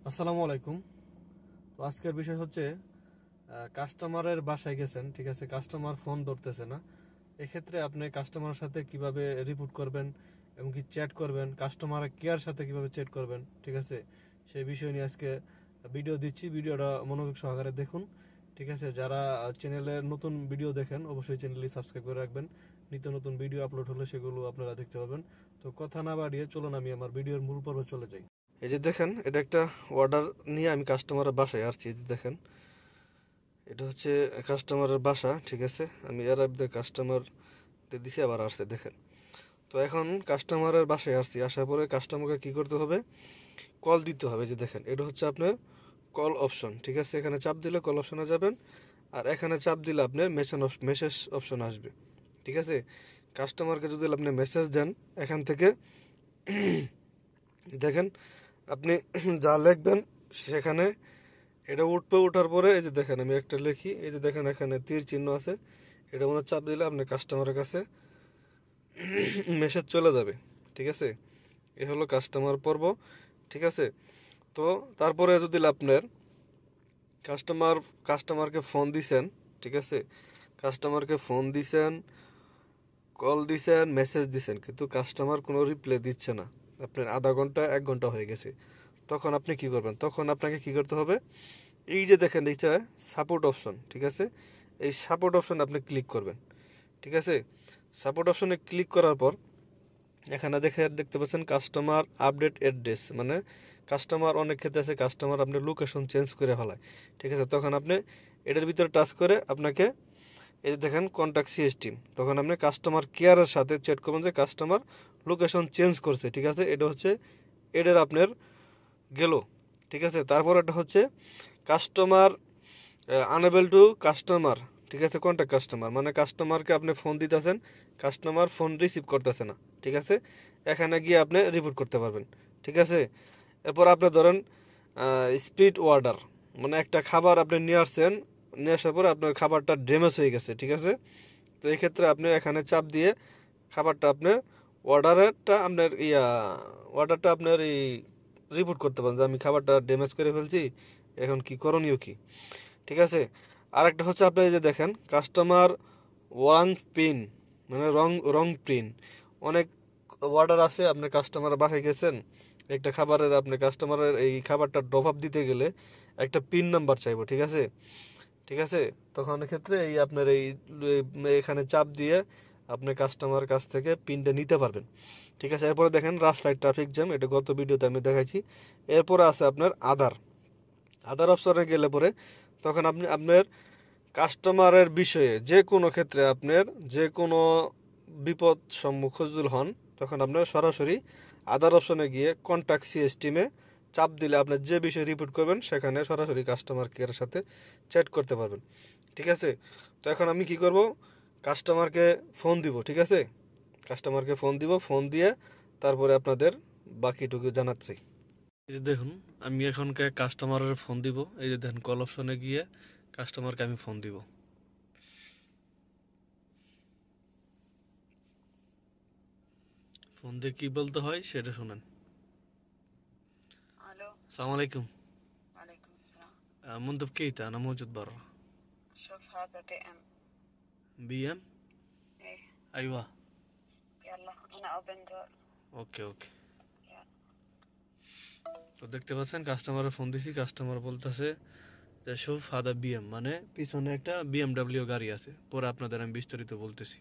আসসালামু আলাইকুম। তো আজকের বিষয় হচ্ছে কাস্টমারের বাসায় গেছেন, ঠিক আছে, কাস্টমার ফোন ধরতেছে না। এক্ষেত্রে আপনি কাস্টমারের সাথে কিভাবে রিপোর্ট করবেন এবং কি চ্যাট করবেন, কাস্টমার কেয়ার সাথে কিভাবে চ্যাট করবেন, ঠিক আছে, সেই বিষয় নিয়ে আজকে ভিডিও দিচ্ছি। ভিডিওটা মনোযোগ সহকারে দেখুন, ঠিক আছে। যারা চ্যানেলে নতুন ভিডিও দেখেন অবশ্যই চ্যানেলটি সাবস্ক্রাইব করে রাখবেন। নিত্য নতুন ভিডিও আপলোড হলে সেগুলো আপনারা দেখতে পাবেন। তো কথা না বাড়িয়ে চলুন আমি আমার ভিডিওর মূল পর্বে চলে যাই। এই যে দেখেন, এটা একটা অর্ডার নিয়ে আমি কাস্টমারের বাসায় আসছি। এই যে দেখেন, এটা হচ্ছে কাস্টমারের বাসা, ঠিক আছে। আমি এর আগে কাস্টমার দিছি, আবার আসছে দেখেন। তো এখন কাস্টমারের বাসায় আসছি, আসার পরে কাস্টমারকে কি করতে হবে, কল দিতে হবে। যে দেখেন, এটা হচ্ছে আপনার কল অপশন, ঠিক আছে। এখানে চাপ দিলে কল অপশনে যাবেন, আর এখানে চাপ দিলে আপনার মেসেজ অপশন আসবে, ঠিক আছে। কাস্টমারকে যদি আপনি মেসেজ দেন এখান থেকে দেখেন, আপনি যা লিখবেন সেখানে এটা উঠবে। ওঠার পরে এই যে দেখেন, আমি একটা লিখি, এই যে দেখেন এখানে তীর চিহ্ন আছে, এটা মনে চাপ দিলে আপনার কাস্টমারের কাছে মেসেজ চলে যাবে, ঠিক আছে। এ হলো কাস্টমার পর্ব, ঠিক আছে। তো তারপরে যদি আপনার কাস্টমারকে ফোন দিছেন, ঠিক আছে, কাস্টমারকে ফোন দিছেন, কল দিছেন, মেসেজ দিছেন, কিন্তু কাস্টমার কোনো রিপ্লাই দিচ্ছে না, আপনার আধা ঘন্টা 1 ঘন্টা হয়ে গেছে, তখন আপনি কি করবেন? তখন আপনাকে কি করতে হবে, এই যে দেখেন এইটা সাপোর্ট অপশন, ঠিক আছে, এই সাপোর্ট অপশন আপনি ক্লিক করবেন, ঠিক আছে। সাপোর্ট অপশনে ক্লিক করার পর এখানে দেখতে পাচ্ছেন কাস্টমার আপডেট অ্যাড্রেস, মানে কাস্টমার অনেক ক্ষেত্রে আছে কাস্টমার আপনি লোকেশন চেঞ্জ করে ফেলায়, ঠিক আছে। তখন আপনি এটার ভিতরে টাচ করে আপনাকে এই যে দেখেন কন্ট্যাক্ট সিএস টিম, তখন আপনি কাস্টমার কেয়ারের সাথে চ্যাট করবেন যে কাস্টমার লোকেশন চেঞ্জ করছে, ঠিক আছে। এটা হচ্ছে এটার আপনার গেল, ঠিক আছে। তারপর এটা হচ্ছে কাস্টমার আনএবল টু কাস্টমার, ঠিক আছে, কন্ট্যাক্ট কাস্টমার, মানে কাস্টমারকে আপনি ফোন দিতেছেন, কাস্টমার ফোন রিসিভ করতেছে না, ঠিক আছে। এখানে গিয়ে আপনি রিপোর্ট করতে পারবেন, ঠিক আছে। এরপর আপনি ধরেন স্পিড অর্ডার, মানে একটা খাবার আপনি নিয়ে আসছেন, নিয়ে আসার পরে আপনার খাবারটা ড্যামেজ হয়ে গেছে, ঠিক আছে। তো এই ক্ষেত্রে আপনি এখানে চাপ দিয়ে খাবারটা আপনার অর্ডারটা আপনার এই রিপোর্ট করতে পারেন যে আমি খাবারটা ড্যামেজ করে ফেলছি, এখন কি করণীয় কি, ঠিক আছে। আরেকটা হচ্ছে আপনি এই যে দেখেন কাস্টমার ওয়াং পিন, মানে রং প্রিন্ট, অনেক অর্ডার আছে, আপনি কাস্টমার বাসায় গেছেন, একটা খাবারের আপনি কাস্টমারের এই খাবারটা ড্রপ আপ দিতে গেলে একটা পিন নাম্বার চাইবো, ঠিক আছে, ঠিক আছে। তখন ক্ষেত্রে এই আপনার এখানে চাপ দিয়ে আপনি কাস্টমার কাছ থেকে পিনটা নিতে পারবেন, ঠিক আছে। এরপরে দেখেন রাস্তায় ট্রাফিক জ্যাম, এটা গত ভিডিওতে আমি দেখাইছি। এরপরে আছে আপনার আদার অপশনে গেলে পরে তখন আপনি আপনার কাস্টমারের বিষয়ে যে কোনো ক্ষেত্রে আপনার যে কোনো বিপদ সম্মুখীন যদি হন, তখন আপনার সরাসরি আদার অপশনে গিয়ে কন্ট্যাক্ট সিএস টিমে চাপ দিলে আপনার যে বিষয়ে রিপোর্ট করবেন সেখানে সরাসরি কাস্টমার কেয়ারের সাথে চ্যাট করতে পারবেন, ঠিক আছে। তো এখন আমি কি করব, কাস্টমারকে ফোন দিব, ঠিক আছে, কাস্টমারকে ফোন দিব, ফোন দিয়ে তারপরে আপনাদের বাকিটুকু জানাচ্ছি। এই যে দেখুন, আমি এখনকার কাস্টমারের ফোন দিব, এই যে দেখেন কল অপশনে গিয়ে কাস্টমারকে আমি ফোন দিব। ফোন দিয়ে কি বলতে হয় সেটা শুনেন। الو السلام عليكم. وعليكم السلام. منذ بكيت أنا موجود برا. شوف هذا بي ام. بي ام. ايه أيوة. يلا انا اوبن دور. ওকে ওকে। তো দেখতে পাচ্ছেন কাস্টমারের ফোন দিছি, কাস্টমার বলতেছে যে শুভ হাদা বিএম, মানে পিছনে একটা বিএমডাব্লিউ গাড়ি আছে। পরে আপনাদের আমি বিস্তারিত বলতেছি।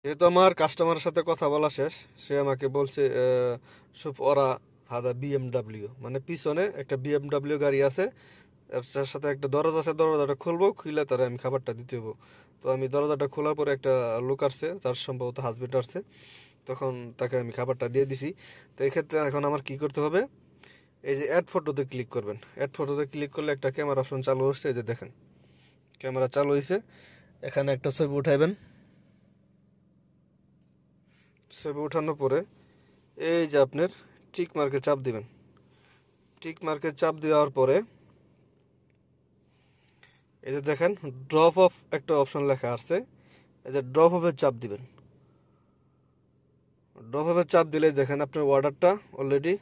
যেহেতু আমার কাস্টমারের সাথে কথা বলা শেষ, সে আমাকে বলছে শুভ ওরা হাদা বিএমডাব্লিউ, মানে পিছনে একটা বিএমডাব্লিউ গাড়ি আছে, তার সাথে একটা দরজা আছে, দরজাটা খুলবো, খুলে তারা আমি খাবারটা দিতে হবো। তো আমি দরজাটা খোলার পরে একটা লোক আসছে, তার সম্ভবত হাজবেন্ড আসছে, তখন তাকে আমি খাবারটা দিয়ে দিছি। তো এক্ষেত্রে এখন আমার কি করতে হবে, এই যে অ্যাড ফটোতে ক্লিক করবেন। অ্যাড ফটোতে ক্লিক করলে একটা ক্যামেরা অপশন চালু হচ্ছে, এই যে দেখেন ক্যামেরা চালু হয়েছে। এখানে একটা ছবি উঠাইবেন, ছবি উঠানোর পরে এই যে আপনার টিক মার্কে চাপ দিবেন। টিক মার্কে চাপ দেওয়ার পরে এই যে দেখেন ড্রপ অফ একটা অপশন লেখা আছে, এই যে ড্রপ অফের চাপ দিবেন। ড্রপ অফের চাপ দিলে দেখেন আপনার অর্ডারটা অলরেডি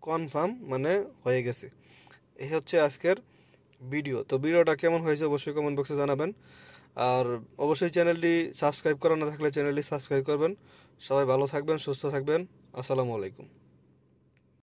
কনফার্ম মানে হয়ে গেছে। এই হচ্ছে আজকের ভিডিও। তো ভিডিওটা কেমন হয়েছে অবশ্যই কমেন্ট বক্সে জানাবেন। আর অবশ্যই চ্যানেলটি সাবস্ক্রাইব করা না থাকলে চ্যানেলটি সাবস্ক্রাইব করবেন। সবাই ভালো থাকবেন, সুস্থ থাকবেন। আসসালামু আলাইকুম।